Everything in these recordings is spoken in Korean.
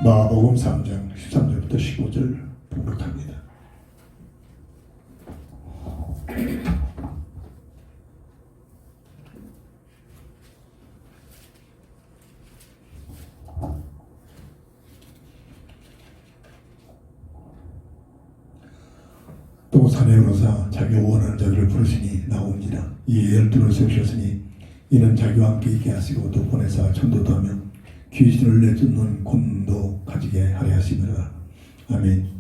마가복음 3장 13절부터 15절 봉독합니다. 또 산에 오르사 자기가 원하는 자들을 부르시니 나오니라. 이에 12를 세우셨으니 이는 자기와 함께 있게 하시고 또 보내사 천도도 하며 귀신을 내쫓는 권도 가지게 하려 하심이라. 아멘.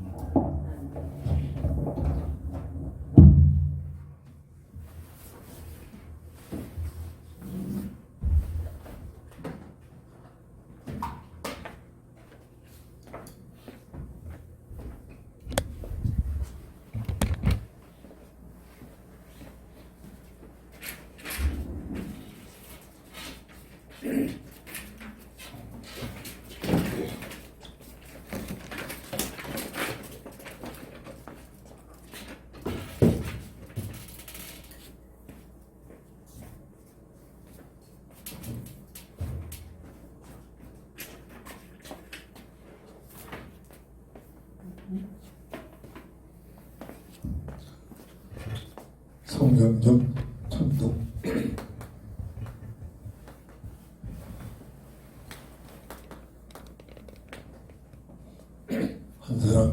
성경적 천도. 한 사람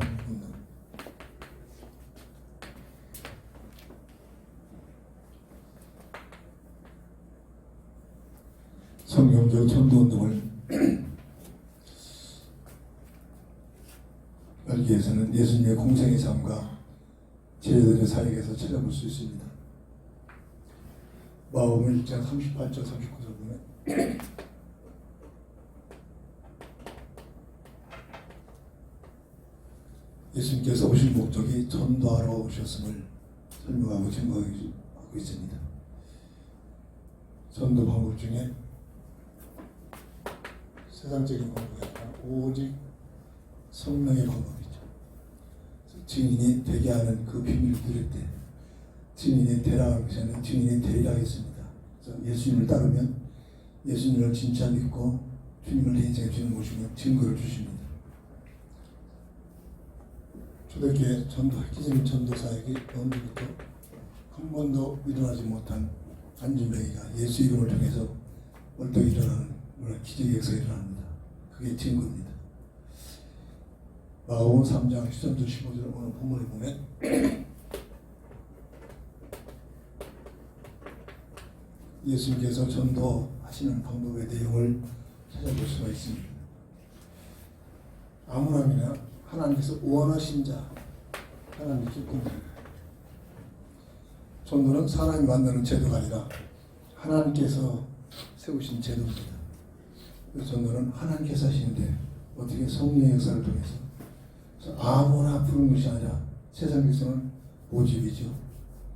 성경적 천도운동을 알기 위해서는 예수님의 공생의 삶과 제자들의 사역에서 찾아볼 수 있습니다. 마가복음 1장 38절 39절 보면 예수님께서 오신 목적이 전도하러 오셨음을 설명하고 증거하고 있습니다. 전도 방법 중에 세상적인 방법이 아니라 오직 성령의 방법이죠. 증인이 되게 하는 그 비밀을 들을 때 증인이 되라 하기 전에 증인이 되리라 했습니다. 그래서 예수님을 따르면 예수님을 진짜 믿고 주님을 내 인생에 주는 모시면 증거를 주십니다. 초대교회 전도 획기적인 전도사에게 언제부터 한 번도 일어나지 못한 안진뱅이가 예수 이름을 통해서 벌떡 일어나는 기적의 역사가 일어납니다. 그게 증거입니다. 마가복음 3장 13절 15절 오늘 본문에 보면 예수님께서 전도하시는 방법의 내용을 찾아볼 수가 있습니다. 아무나이나 하나님께서 원하신 자, 하나님의 기쁨. 전도는 사람이 만드는 제도가 아니라 하나님께서 세우신 제도입니다. 그래서 전도는 하나님께서 하시는데 어떻게 성령의 역사를 통해서 아무나 부른 것이 아니라 세상에서는 모집이죠.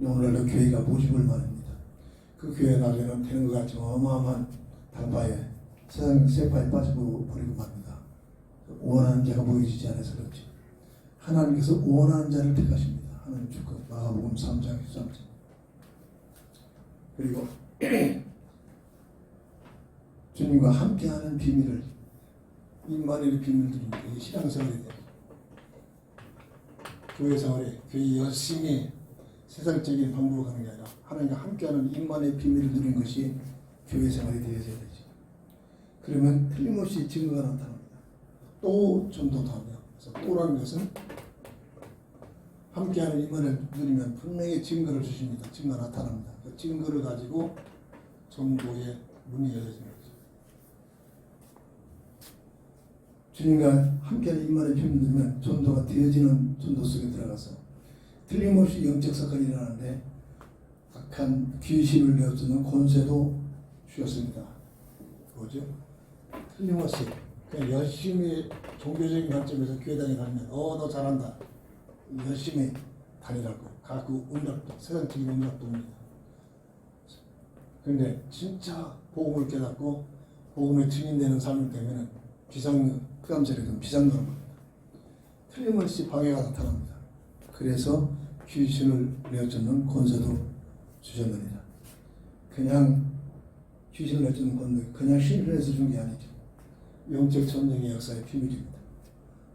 오늘날도 교회가 모집을 말합니다. 그 교회 나중에는 되는 것 같지만 어마어마한 당파에 세상 세파에 빠져버리고 맙니다. 원하는 자가 보여지지 않아서 그렇죠. 하나님께서 원하는 자를 택하십니다. 하나님 주권. 마가복음 3장 13절. 그리고 주님과 함께하는 비밀을 임마누엘의 비밀들이 신앙생활이 돼요. 교회 생활에 교회 열심히 세상적인 방법으로 가는 게 아니라 하나님과 함께하는 임마누엘의 비밀을 누리는 것이 교회 생활이 되어져야 되죠. 그러면 틀림없이 증거가 나타납니다. 또 전도도 하며. 그래서 또라는 것은 함께하는 임마누엘을 누리면 분명히 증거를 주십니다. 증거가 나타납니다. 그 증거를 가지고 전도의 문이 열려집니다. 주님과 함께하는 임마누엘의 비밀을 누리면 전도가 되어지는 전도 속에 들어가서 틀림없이 영적 사건이 일어나는데 악한 귀신을 내어주는 권세도 주셨습니다. 뭐죠? 틀림없이 그냥 열심히 종교적인 관점에서 교회 다니면 너 잘한다. 열심히 다니라고. 가구 음락도 세상적인 음락도입니다. 그런데 진짜 복음을 깨닫고 복음에 증인되는 삶이 되면 흑암세력은 비상norm합니다. 틀림없이 방해가 나타납니다. 그래서 귀신을 내어쫓는 권세도 주셨느니라. 그냥 귀신을 내쫓는 권세, 그냥 신뢰해서 준 게 아니죠. 영적 전쟁의 역사의 비밀입니다.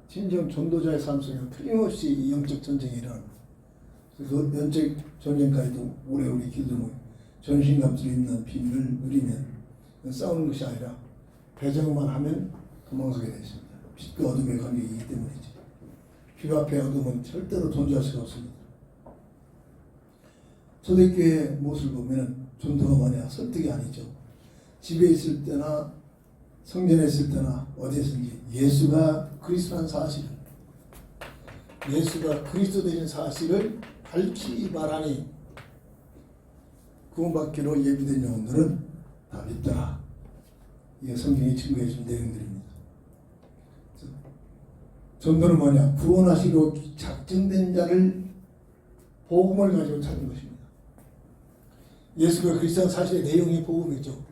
진정 전도자의 삶 속에 틀림없이 이 영적 전쟁이 일어납니다. 그래서 영적 전쟁까지도 오래오래 기도하고 전신갑주를 입는 비밀을 누리면 싸우는 것이 아니라 배정만 하면 도망가게 되어 있습니다. 빛과 어둠의 관계이기 때문이죠. 빛 앞에 어둠은 절대로 존재할 수가 없습니다. 초대교회의 모습을 보면 전도가 뭐냐? 설득이 아니죠. 집에 있을 때나 성전에 있을 때나 어디에서든지 예수가 그리스도라는 사실을, 예수가 그리스도 되는 사실을 밝히 말하니 구원받기로 예비된 영혼들은 다 믿더라. 이게 성경이 증거해 준 내용들입니다. 전도는 뭐냐? 구원하시기로 작정된 자를 복음을 가지고 찾는 것입니다. 예수가 그리스도라는 사실의 내용이 복음이죠.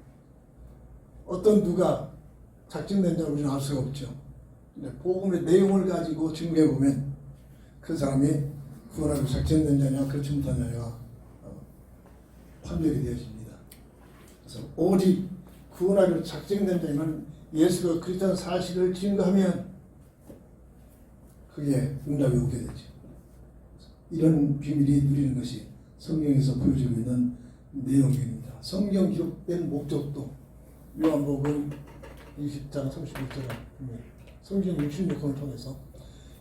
어떤 누가 작정된 자를 우리는 알 수가 없죠. 복음의 내용을 가지고 증거해 보면 그 사람이 구원하기로 작정된 자냐 그렇지 못한 자냐 판별이 되어집니다. 그래서 오직 구원하기로 작정된 자는 예수가 그리스도라는 사실을 증거하면 그게 응답이 오게 되죠. 이런 비밀이 누리는 것이 성경에서 보여지고 있는 내용입니다. 성경 기록된 목적도 요한복음 20장 31절에 성경 66권을 통해서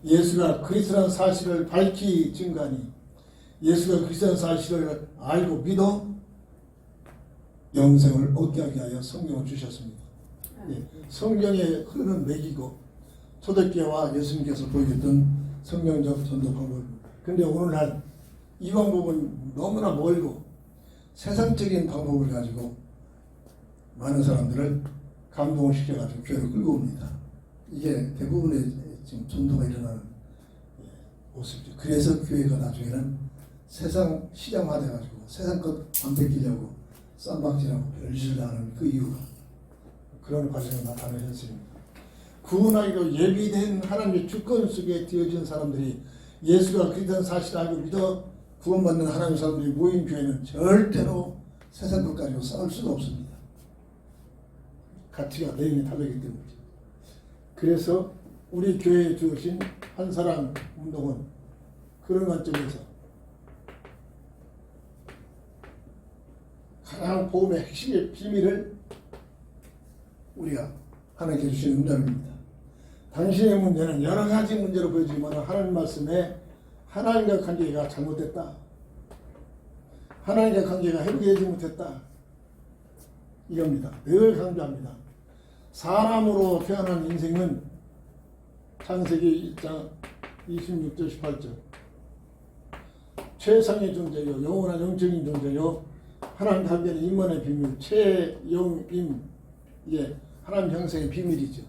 예수가 그리스도라는 사실을 밝히 증거하니 예수가 그리스도라는 사실을 알고 믿어 영생을 얻게 하게 하여 성경을 주셨습니다. 성경에 흐르는 맥이고 초대교회와 예수님께서 보여줬던 성경적 전도 방법. 그런데 오늘날 이 방법은 너무나 멀고 세상적인 방법을 가지고 많은 사람들을 감동을 시켜가지고 교회로 끌고 옵니다. 이게 대부분의 지금 전도가 일어나는 모습이죠. 그래서 교회가 나중에는 세상 시장화돼가지고 세상 것 안 뺏기려고 쌈박질하고 별짓을 하는 그 이유가 그런 과정이 나타나는 현실입니다. 구원하기로 예비된 하나님의 주권 속에 되어진 사람들이 예수가 그리스도라는 사실을 알고 믿어 구원받는 하나님의 사람들이 모인 교회는 절대로 세상 것 가지고 싸울 수가 없습니다. 가치가 내용이 다르기 때문이죠. 그래서 우리 교회에 주어진 한사랑 운동은 그런 관점에서 가장 복음의 핵심의 비밀을 우리가 하나님께 주신 응답입니다. 당신의 문제는 여러 가지 문제로 보여지지만 하나님 말씀에 하나님과 관계가 잘못됐다. 하나님과 관계가 회복되지 못했다. 이겁니다. 늘 강조합니다. 사람으로 태어난 인생은 창세기 1장 26절 18절 최상의 존재요 영원한 영적인 존재요 하나님 관계는 임만의 비밀 최영임 이게 하나님 형성의 비밀이죠.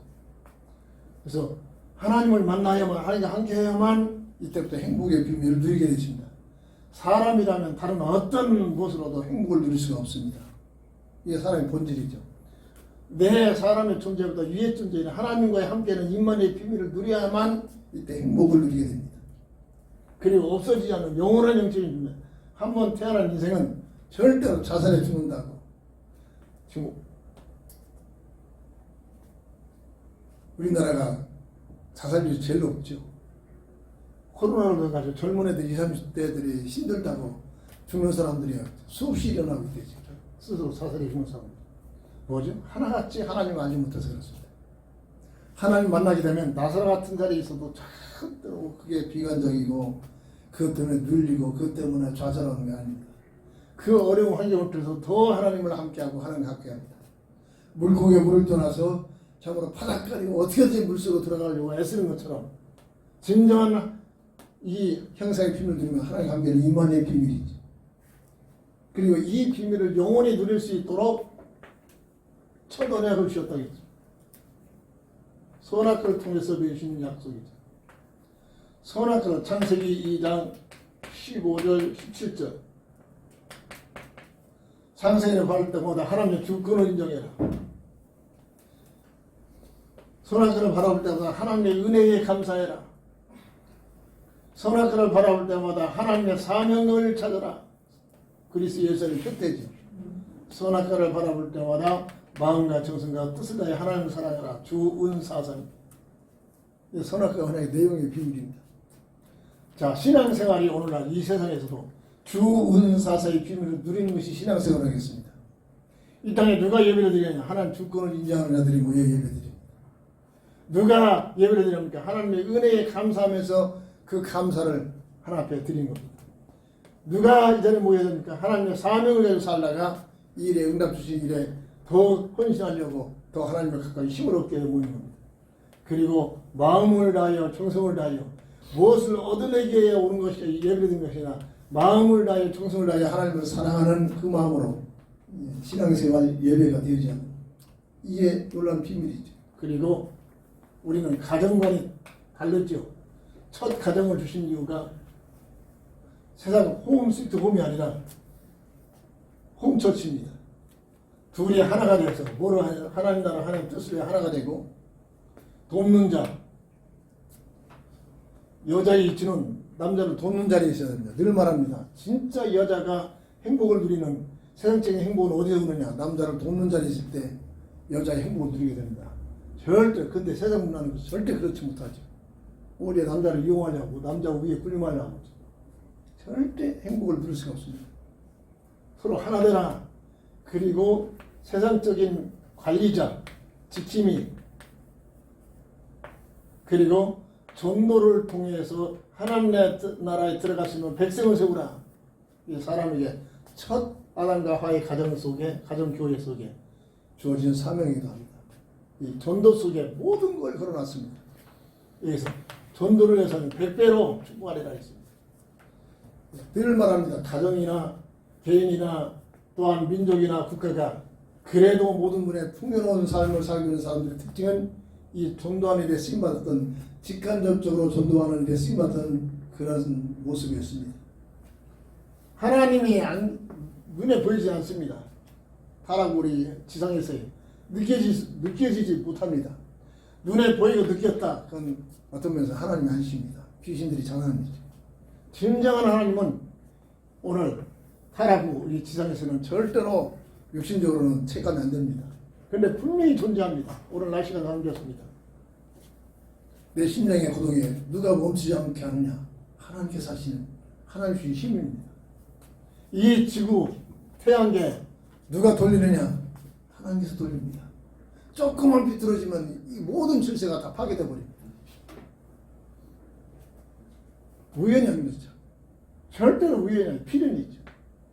그래서 하나님을 만나야만 하나님과 함께해야만 이때부터 행복의 비밀을 누리게 되십니다. 사람이라면 다른 어떤 무엇으로도 행복을 누릴 수가 없습니다. 이게 사람의 본질이죠. 내 사람의 존재보다 위의 존재인 하나님과의 함께는 임만의 비밀을 누려야만 이때 행복을 누리게 됩니다. 그리고 없어지지 않는 영원한 영적인 비밀. 한번 태어난 인생은 절대로 자살해 죽는다고. 지금 우리나라가 자살률이 제일 높죠. 코로나로 가지고 젊은 애들 20, 30대들이 힘들다고 죽는 사람들이 수없이 일어나고 있대죠. 스스로 자살해 죽는 사람들. 뭐죠? 하나같이 하나님 알지 못해서 그렇습니다. 하나님 만나게 되면 나사로 같은 자리에 있어도 절대로 그게 비관적이고 그것 때문에 눌리고 그것 때문에 좌절하는 게 아닙니다. 그 어려운 환경 앞에서 더 하나님을 함께하고 하나님을 함께합니다. 물고기에 물을 떠나서 참으로 파닥거리고 어떻게든지 물속으로 들어가려고 애쓰는 것처럼 진정한 이 형상의 비밀을 누리면 하나님 관계는 임만의 비밀이죠. 그리고 이 비밀을 영원히 누릴 수 있도록 첫 언약을 주셨다고 했죠. 선악과를 통해서 주신 약속이죠. 선악과는 창세기 2장 15절 17절 창세기를 바를 때마다 하나님의 주권을 인정해라. 선악과를 바라볼 때마다 하나님의 은혜에 감사해라. 선악과를 바라볼 때마다 하나님의 사명을 찾아라. 그리스도 예수의 표태죠. 선악과를 바라볼 때마다 마음과 정성과 뜻을 다해 하나님을 사랑하라. 주은사상. 선악과가 하나의 내용의 비밀입니다. 자, 신앙생활이 오늘날 이 세상에서도 주은사사의 비밀을 누리는 것이 신앙생활 하겠습니다. 이 땅에 누가 예배를 드리냐? 하나님 주권을 인정하는 자들이 모여 예배드립니다. 누가 예배를 드립니까? 하나님의 은혜에 감사하면서 그 감사를 하나님 앞에 드리는 겁니다. 누가 이 자리에 모여야 됩니까? 하나님의 사명을 가지고 살다가 이 일에 응답 주신 일에 더 헌신하려고 더 하나님을 가까이 힘을 얻게 모이는 겁니다. 그리고 마음을 다하여 정성을 다하여 무엇을 얻어내기 위해 오는 것이 예배드린 것이 아니라 마음을 다하여 정성을 다하여 하나님을 사랑하는 그 마음으로 신앙생활 예배가 되지 않는 이게 놀라운 비밀이죠. 그리고 우리는 가정관이 다르죠. 첫 가정을 주신 이유가 세상 홈 스위트 홈이 아니라 홈처치입니다. 둘이 하나가 되어서 뭐로 하나님 나라 하나님 뜻을 위해 하나가 되고 돕는 자 여자의 이치는 남자를 돕는 자리에 있어야 됩니다. 늘 말합니다. 진짜 여자가 행복을 누리는 세상적인 행복은 어디에 오느냐? 남자를 돕는 자리에 있을 때 여자의 행복을 누리게 됩니다. 절대 근데 세상 문화는 절대 그렇지 못하죠. 오히려 남자를 이용하려고 남자 위에 꿀림하려고 절대 행복을 누릴 수가 없습니다. 서로 하나 되라. 그리고 세상적인 관리자, 지킴이 그리고 전도를 통해서 하나님 나라에 들어갈 수 있는 백성을 세우라. 이 사람에게 첫 아담과 하와의 가정 속에 가정교회 속에 주어진 사명이기도 합니다. 이 전도 속에 모든 걸 걸어놨습니다. 여기서 전도를 해서는 100배로 축복하리라 했습니다. 늘 말합니다. 가정이나 개인이나 또한 민족이나 국가가 그래도 모든 분의 풍요로운 삶을 살고 있는 사람들의 특징은 이 전도하는 일에 쓰임받았던 직간접적으로 전도하는 일에 쓰임받았던 그런 모습이었습니다. 하나님이 눈에 보이지 않습니다. 타락 우리 지상에서 느껴지지 못합니다. 눈에 보이고 느꼈다. 그건 어떤 면에서 하나님이 아니십니다. 귀신들이 장난이죠. 진정한 하나님은 오늘 타락 후 우리 지상에서는 절대로 육신적으로는 체감이 안 됩니다. 그런데 분명히 존재합니다. 오늘 날씨가 감겼습니다. 내 심령의 고동에 누가 멈추지 않게 하느냐? 하나님께서 하시는 하나님 주신 힘입니다. 이 지구 태양계 누가 돌리느냐? 하나님께서 돌립니다. 조금만 비뚤어지면 이 모든 질서가 다 파괴돼 버립니다. 우연이 아닙니다. 절대로 우연이 아니고 필연이죠.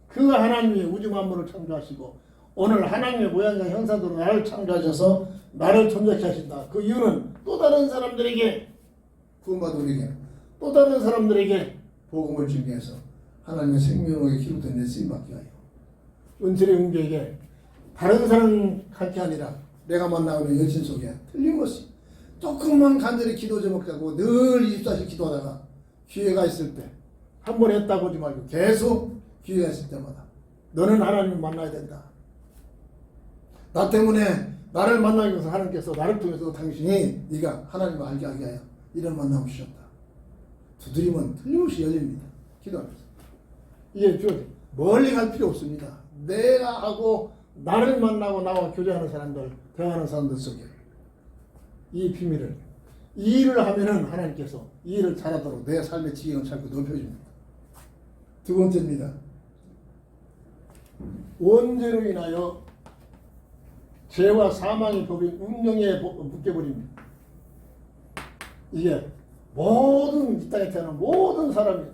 그 하나님이 우주 만물을 창조하시고 오늘 하나님의 모양과 형상대로 나를 창조하셔서 나를 존재케 하신다. 그 이유는 또 다른 사람들에게 구원받은 우리에게 또 다른 사람들에게 복음을 증거해서 하나님의 생명의 기록된 내 쓰임받게 하여 은철의 은교에게 다른 사람 같게 아니라 내가 만나고 있는 여친 속에 틀림없이 조금만 간절히 기도 제목하고 늘 24시 기도하다가 기회가 있을 때 한 번 했다 보지 말고 계속 기회가 있을 때마다 너는 하나님을 만나야 된다. 나 때문에 나를 만나기 위해서 하나님께서 나를 통해서 당신이 네가 하나님을 알게 하게 하여 이런 만남을 주셨다. 두드리면 틀림없이 열립니다. 기도하면서. 이게 멀리 갈 필요 없습니다. 내가 하고 나를 만나고 나와 교제하는 사람들, 대화하는 사람들 속에 이 비밀을 이 일을 하면은 하나님께서 이 일을 잘하도록 내 삶의 지경을 자꾸 넓혀줍니다. 두 번째입니다. 원죄로 인하여 죄와 사망의 법인 운명에 묶여버립니다. 이게 모든 이 땅에 태어난 모든 사람이다.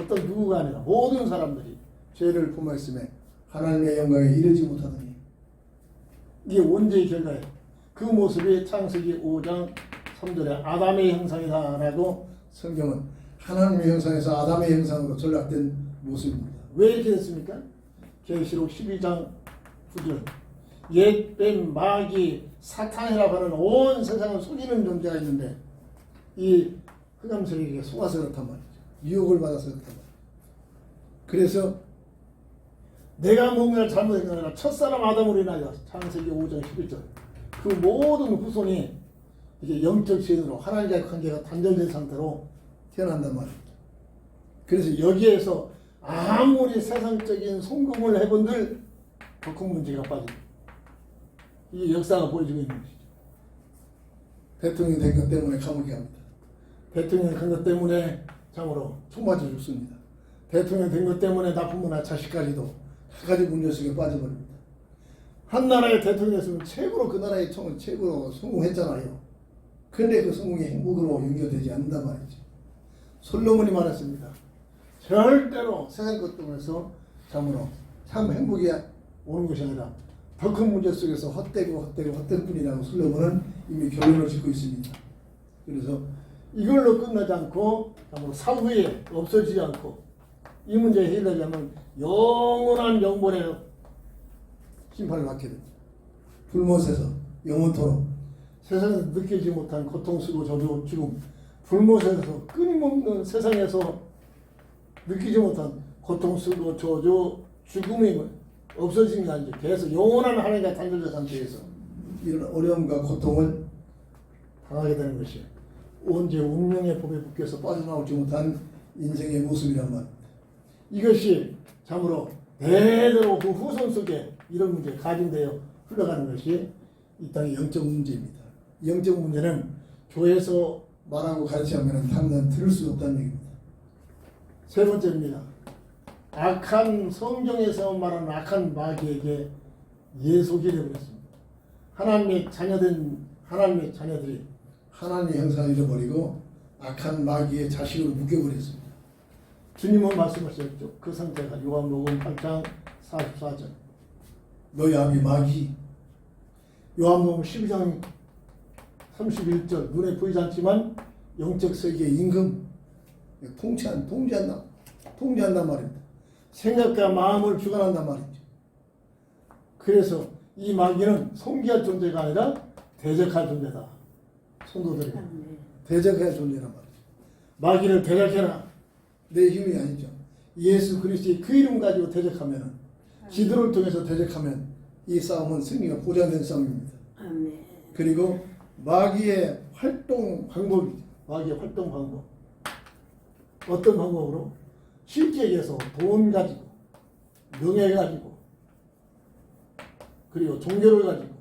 어떤 누구가 아니라 모든 사람들이 죄를 품어있음에 하나님의 영광에 이르지 못하더니 이게 원죄의 결과예요. 그 모습이 창세기 5장 3절에 아담의 형상이다 라고 성경은 하나님의 형상에서 아담의 형상으로 전락된 모습입니다. 왜 이렇게 됐습니까? 계시록 12장 9절 옛뱀 마귀 사탄이라고 하는 온 세상을 속이는 존재가 있는데 이 흑암세력에게 속아서 그렇단 말이죠. 유혹을 받아서 그렇단 말이죠. 그래서 내가 뭔가를 잘못한 게 아니라 첫사람 아담으로 인하여 창세기 5장 11절 그 모든 후손이 이게 영적 시인으로 하나님과의 관계가 단절된 상태로 태어난단 말이죠. 그래서 여기에서 아무리 세상적인 성공을 해본들 더 큰 문제가 빠집니다. 이 역사가 보여주고 있는 것이죠. 대통령이 된 것 때문에 감옥에 갑니다. 대통령이 된 것 때문에 참으로 총 맞아 죽습니다. 대통령이 된 것 때문에 나쁜 문화 자식까지도 한 가지 문제 속에 빠져버립니다. 한 나라의 대통령이었으면 최고로 그 나라의 총을 최고로 성공했잖아요. 그런데 그 성공이 행복으로 연결되지 않는단 말이죠. 솔로몬이 말했습니다. 절대로 세상 것 때문에서 참으로 참 행복이 오는 것이 아니라 더 큰 문제 속에서 헛될 뿐이라고 솔로몬은 이미 결론을 짓고 있습니다. 그래서 이걸로 끝나지 않고 참으로 사후에 없어지지 않고 이 문제에 해결되려면 영원한 영본의 심판을 받게 됩니다. 불못에서 영원토록 세상에서 느끼지 못한 고통스러워 저주 죽음 불못에서 끊임없는 세상에서 느끼지 못한 고통스러워 저주 죽음이 없어지는 게 아니죠. 계속 영원한 하나님과 단절된 상태에서 이런 어려움과 고통을 당하게 되는 것이 언제 운명의 법에 묶여서 빠져나오지 못한 인생의 모습이란 말입니다. 이것이 참으로 대대로 그 후손 속에 이런 문제 가중되어 흘러가는 것이 이 땅의 영적 문제입니다. 영적 문제는 교회에서 말하고 가르치면 당장 들을 수 없다는 얘기입니다. 세 번째입니다. 악한 성경에서 말하는 악한 마귀에게 예속이 되어버렸습니다. 하나님의 자녀들이 하나님의 형상을 잃어버리고 악한 마귀의 자식으로 묶여버렸습니다. 주님은 말씀하셨죠. 그 상태가 요한복음 8장 44절 너희 아비 마귀 요한복음 12장 31절 눈에 보이지 않지만 영적 세계의 임금 통제한단 말입니다. 생각과 마음을 주관한단 말이죠. 그래서 이 마귀는 섬기할 존재가 아니라 대적할 존재다. 성도들이 대적할 존재란 말이죠. 마귀를 대적해라. 내 힘이 아니죠. 예수 그리스도의 그 이름 가지고 대적하면 기도를 통해서 대적하면 이 싸움은 승리가 보장된 싸움입니다. 그리고 마귀의 활동 방법이죠. 마귀의 활동 방법. 어떤 방법으로? 쉽게 얘기해서 돈 가지고, 명예 가지고, 그리고 종교를 가지고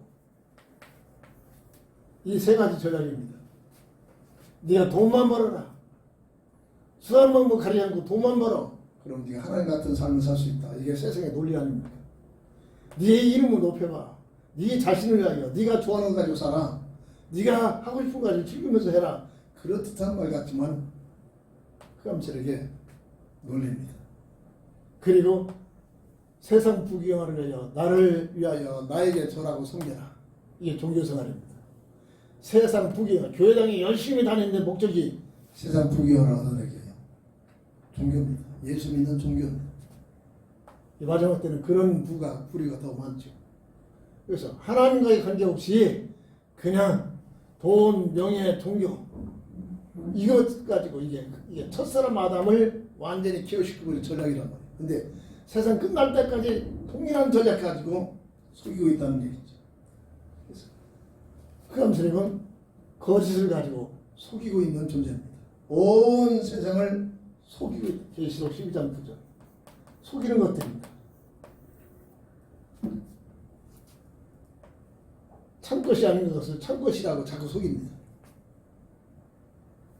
이 세 가지 전략입니다. 네가 돈만 벌어라. 수단만 뭐 가리지 않고 돈만 벌어. 그럼 네가 하나님 같은 삶을 살 수 있다. 이게 세상의 논리 아닙니까? 네 이름을 높여봐. 네 자신을 위하여 네가 좋아하는 거 가지고 살아. 네가 하고 싶은 거 가지고 즐기면서 해라. 그렇듯한 말 같지만 흑암철에게 논리입니다. 그리고 세상 부귀영화를 위하여 나를 위하여 나에게 절하고 섬겨라. 이게 종교생활입니다. 세상 부귀영화, 교회당에 열심히 다니는데 목적이 세상 부귀영화를 얻어내기 위해요. 종교입니다. 예수 믿는 종교입니다. 이 마지막 때는 그런 부류가 더 많죠. 그래서 하나님과의 관계없이 그냥 돈, 명예, 종교 이것 가지고 이게 첫사람 아담을 완전히 기어시키고 전략이란 말이에요. 근데 세상 끝날 때까지 동일한 전략 가지고 속이고 있다는 얘기죠. 그래서 흑암세력은 거짓을 가지고 속이고 있는 존재입니다. 온 세상을 속이고 있다. 계시록 12장 9절. 속이는 것들입니다. 참 것이 아닌 것을 참 것이라고 자꾸 속입니다.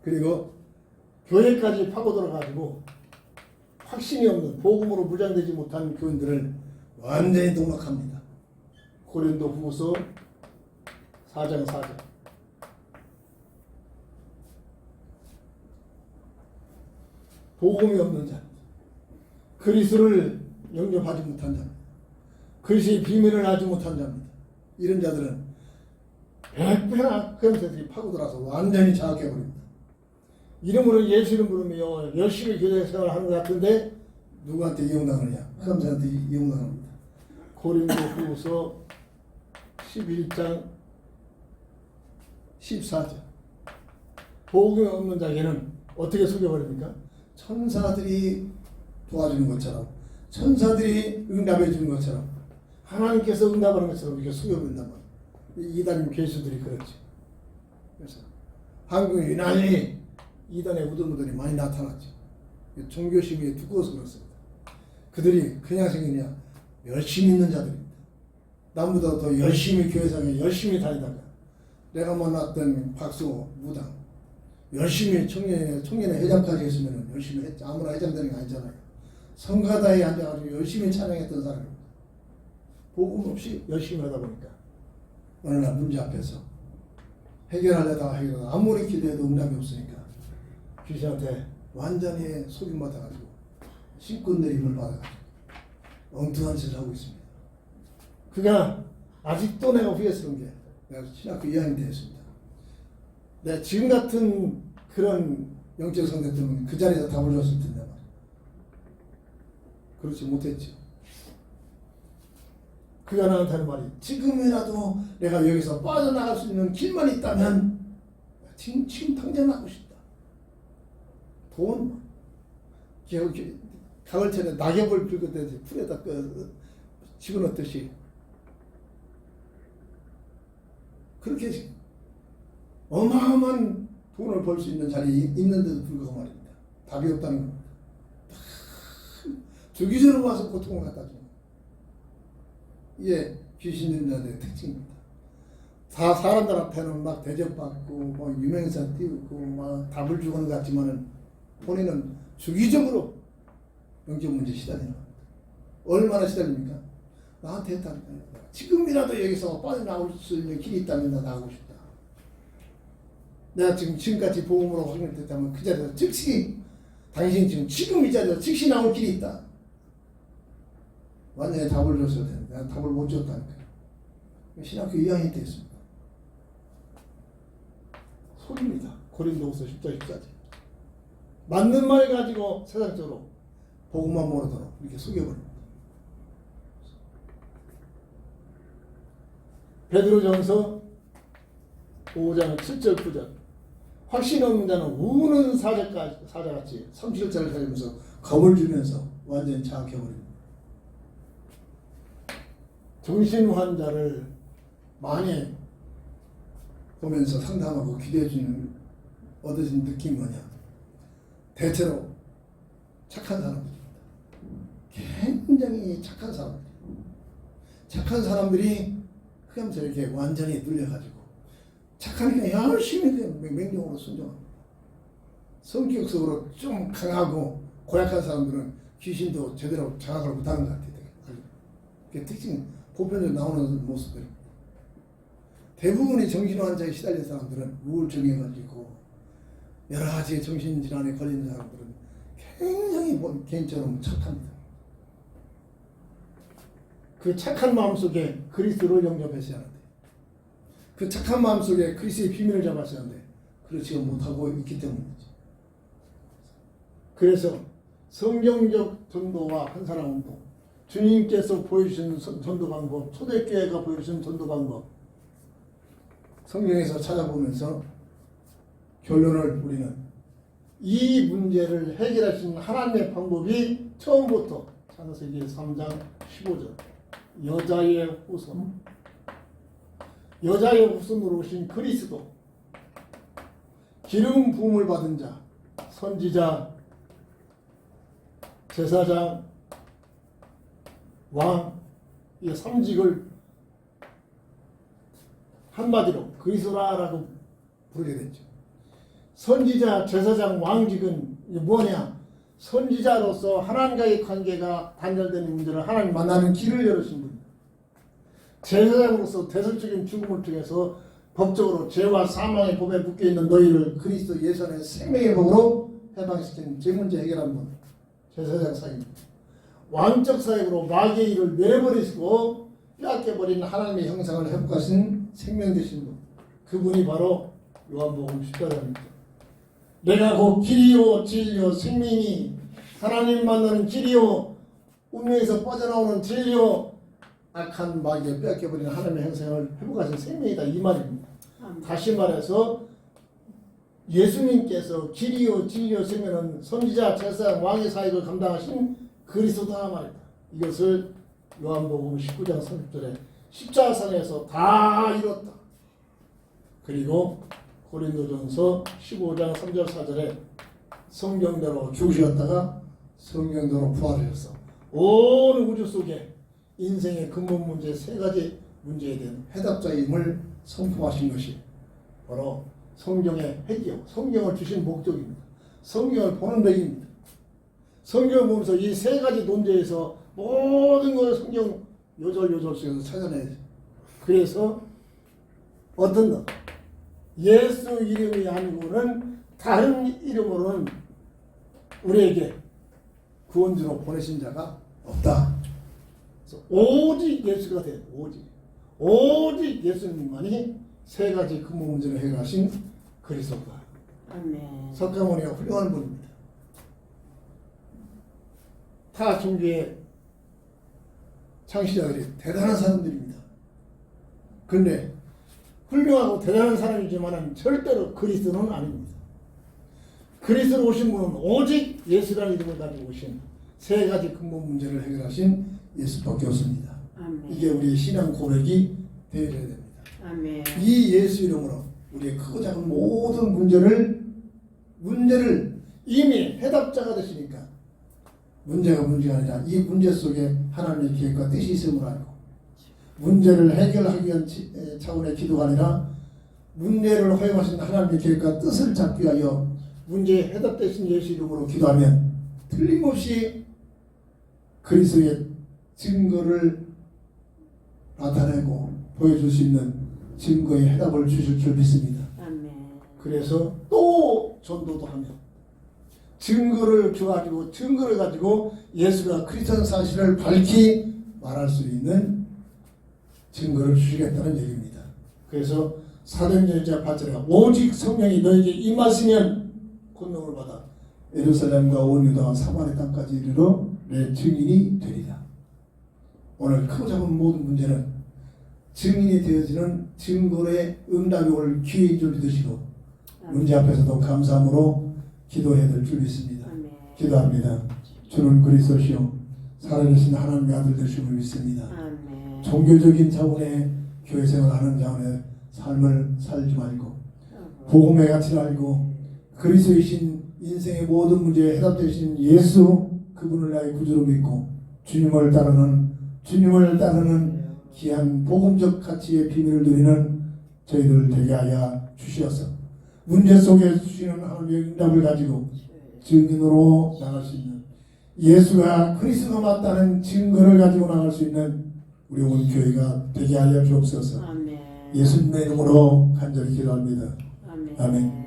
그리고 교회까지 파고들어가지고 확신이 없는 복음으로 무장되지 못한 교인들을 완전히 농락합니다. 고린도 후서 4장 4절. 복음이 없는 자, 그리스도를 영접하지 못한 자입니다. 그리스도의 비밀을 알지 못한 자입니다. 이런 자들은 100배나 흑암세력이 파고들어서 완전히 장악해버립니다. 이름으로 예수 이름 부르며 열심히 교회 생활하는 것 같은데 누구한테 이용당하느냐? 흑암세한테 이용당합니다. 고린도 후서 11장 14절. 복음이 없는 자에게는 어떻게 속여버립니까? 천사들이 도와주는 것처럼, 천사들이 응답해 주는 것처럼, 하나님께서 응답하는 것처럼 이렇게 속여버린단 말이에요. 이단님 괴수들이 그렇지. 그래서 한국에 유난히 이단의 우두머들이 많이 나타났죠. 종교심이 두꺼워서 그렇습니다. 그들이 그냥 생기냐? 열심히 있는 자들입니다. 남보다 더 열심히 교회상에 열심히 다니다가 내가 만났던 박수 무당 열심히 청년의 회장까지 했으면 열심히 했지. 아무나 회장 되는 게 아니잖아요. 성가다에 앉아가지고 열심히 찬양했던 사람입니다. 복음 없이 열심히 하다 보니까 어느 날 문제 앞에서 해결하려다가 아무리 기도해도 응답이 없으니까 귀신한테 완전히 속임받아가지고 신권들이 힘을 받아가지고 엉뚱한 짓을 하고 있습니다. 그가 아직도 내가 후회스러운 게 내가 신학교 2학년 때 했습니다. 내가 지금 같은 그런 영적 상대들은 그 자리에서 답을 줬을 텐데 말이야. 그렇지 못했지. 그가 나한테 하는 말이 지금이라도 내가 여기서 빠져나갈 수 있는 길만 있다면 지금 당장 나고 싶다. 돈 가을철에 낙엽을 긁을 때 풀에다 집어넣듯이 그렇게 어마어마한 돈을 벌 수 있는 자리에 있는데도 불구하고 말입니다. 답이 없다는 겁니다. 주기적으로 와서 고통을 갖다 주는 이게 귀신 들린 자들의 특징입니다. 다 사람들 앞에는 막 대접받고 뭐 유명인상 띄우고 막 답을 주는 것 같지만은 본인은 주기적으로 영적 문제 시달리는 겁니다. 얼마나 시달립니까? 나한테 했다니까. 지금이라도 여기서 빠져나올 수 있는 길이 있다면 나 나가고 싶다. 내가 지금까지 복음으로 확인됐다면 그 자리에서 즉시 당신 지금 이 자리에서 즉시 나올 길이 있다. 완전히 답을 줬어야 되는데 내가 답을 못 줬다니까. 신학교 2학년 때 했습니다. 소리입니다. 고린도후서 10장 14절. 맞는 말 가지고 세상적으로 복음만 모르도록 이렇게 속여버립니다. 베드로전서 5장 7절 9절. 확신 없는 자는 우는 사자같이 성실자를 살면서 겁을 주면서 완전히 장악해버립니다. 정신 환자를 많이 보면서 상담하고 기대해주는 얻으신 느낌이 뭐냐? 대체로 착한 사람들입니다. 굉장히 착한 사람들. 착한 사람들이 흑암서 이렇게 완전히 눌려가지고 착하니까 열심히 명령으로 순종합니다. 성격적으로 좀 강하고 고약한 사람들은 귀신도 제대로 장악을 못하는 것 같아요. 그게 특징 보편적으로 나오는 모습들. 대부분의 정신환자에 시달린 사람들은 우울증에 걸리고 여러 가지 정신질환에 걸리는 사람들은 굉장히 개인적으로 착합니다. 그 착한 마음 속에 그리스도를 영접했어야 하는데, 그 착한 마음 속에 그리스도의 비밀을 잡았어야 하는데 그렇지 못하고 있기 때문이죠. 그래서 성경적 전도와 한 사람 운동, 주님께서 보여주신 전도 방법, 초대교회가 보여주신 전도 방법, 성경에서 찾아보면서 결론을 우리는 이 문제를 해결하신 하나님의 방법이 처음부터 창세기 3장 15절 여자의 후손, 여자의 후손으로 오신 그리스도, 기름 부음을 받은 자, 선지자, 제사장, 왕, 이 삼직을 한마디로 그리스도라고 부르게 됐죠. 선지자, 제사장, 왕직은 뭐냐? 선지자로서 하나님과의 관계가 단절되는 문제를 하나님 만나는 길을 열으신 분입니다. 제사장으로서 대설적인 죽음을 통해서 법적으로 죄와 사망의 법에 묶여있는 너희를 그리스도 예수 안에 생명의 법으로 해방시킨 제 문제 해결한 분, 제사장 사역입니다. 왕적 사역으로 마귀의 일을 내버리시고 빼앗겨버린 하나님의 형상을 회복하신 생명 되신 분, 그분이 바로 요한복음 10장입니다. 내가 곧 길이요 진리요 생명이 하나님 만나는 길이요 운명에서 빠져나오는 진리요 악한 마귀에 빼앗겨버린 하나님의 형상을 회복하신 생명이다, 이 말입니다. 다시 말해서 예수님께서 길이요 진리요 생명은 선지자, 제사장, 왕의 사역을 감당하신 그리스도다 말이다. 이것을 요한복음 19장 30절에 십자가상에서 다 이뤘다. 그리고 고린도전서 15장 3절 4절에 성경대로 죽으셨다가 성경대로 부활하셨어. 온 우주 속에 인생의 근본 문제 세 가지 문제에 대한 해답자임을 선포하신 것이 바로 성경의 핵이요, 성경을 주신 목적입니다. 성경을 보는 백입니다. 성경을 보면서 이 세 가지 논제에서 모든 것을 성경 요절요절 속에서 찾아내야죠. 그래서 어떤 것, 예수 이름이 아니고는 다른 이름으로는 우리에게 구원주로 보내신 자가 없다. 그래서 오직 예수가 된, 오직 예수님만이 세 가지 근본 문제를 해결하신 그리스도다. 아멘. 석가모니가 훌륭한 분입니다. 타 종교의 창시자들이 대단한 사람들입니다. 근데 훌륭하고 대단한 사람이지만 절대로 그리스도는 아닙니다. 그리스도로 오신 분은 오직 예수라는 이름을 가지고 오신 세 가지 근본 문제를 해결하신 예수밖에 없습니다. 아멘. 이게 우리의 신앙 고백이 되어야 됩니다. 아멘. 이 예수 이름으로 우리의 크고 작은 모든 문제를 이미 해답자가 되시니까 문제가 아니라 이 문제 속에 하나님의 계획과 뜻이 있음을 알고 문제를 해결하기 위한 차원의 기도가 아니라 문제를 허용하신 하나님의 계획과 뜻을 잡기 위하여 문제에 해답되신 예수 이름으로 기도하면 틀림없이 그리스도의 증거를 나타내고 보여줄 수 있는 증거의 해답을 주실 줄 믿습니다. 아멘. 그래서 또 전도도 하며 증거를 가지고 예수가 그리스도라는 사실을 밝히 말할 수 있는 증거를 주시겠다는 얘기입니다. 그래서 사도행전 1장 8절에 오직 성령이 너에게 임하시면 권능을 받아 예루살렘과 온 유다와 사마리아 땅까지 이르러 내 증인이 되리라. 오늘 크고 작은 모든 문제는 증인이 되어지는 증거의 응답이 올 기회인 줄 믿으시고 문제 앞에서도 감사함으로 기도해야 될 줄 믿습니다. 아멘. 기도합니다. 주는 그리스도시요 살아계신 하나님의 아들 되심을 믿습니다. 아멘. 종교적인 차원의 교회 생활하는 차원의 삶을 살지 말고 복음의 가치를 알고 그리스도이신 인생의 모든 문제에 해답되신 예수 그분을 나의 구주로 믿고 주님을 따르는 귀한 복음적 가치의 비밀을 누리는 저희들 되게 하여 주시어서 문제 속에 주시는 하나님의 응답을 가지고 증인으로 나갈 수 있는, 예수가 그리스도가 맞다는 증거를 가지고 나갈 수 있는 우리 온 교회가 되게 하여 주옵소서. 아멘. 예수님의 이름으로 간절히 기도합니다. 아멘. 아멘.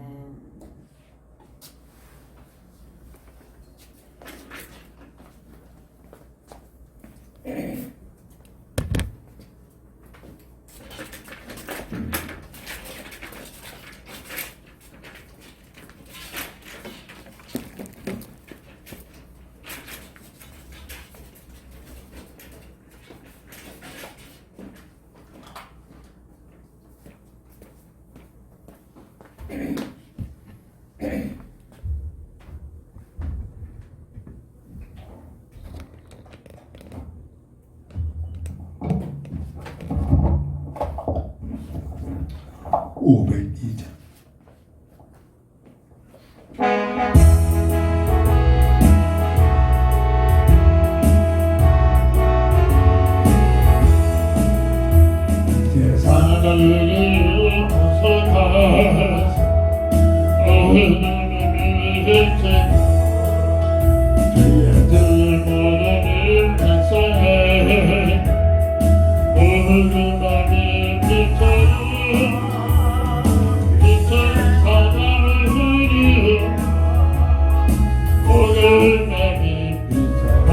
(502장) 하늘을 벗어나 어둠을 펼쳐 주의 모르는 백성을 어둠을 비춰 비춰 사랑을 흐려 오늘 나를 비춰라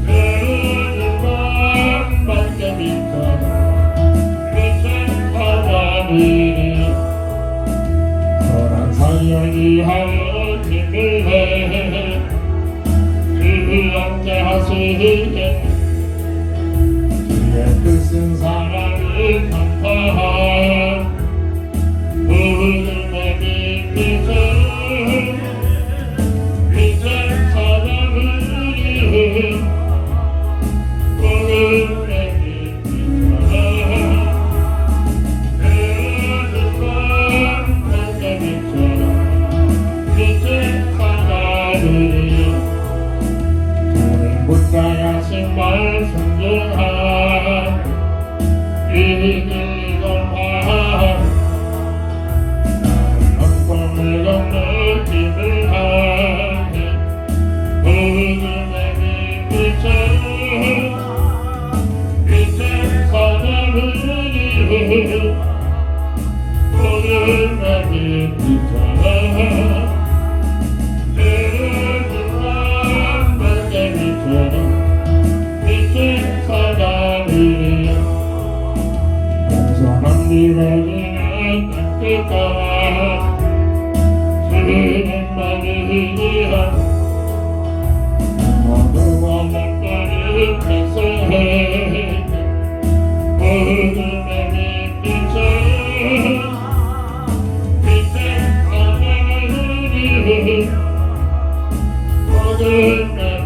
그는 밤밖에 비춰라 선한 사역이 하여 힘을 해 그 함께 하시게 주의 뜻은 사랑을 간파한 모든 빛을 빛을 사랑을 이루 모든 하신 말씀 중 하나 이들을 건화 나는 영광을 걷는 길을 하네 어둠의 빛을 빛의 사랑을 이루 어둠의 빛을 이러기는 뜻과 주는 말을 위한 모두와 목걸이를 뺏어내 어둠의 빛을 빛의 사랑을 이루 어둠의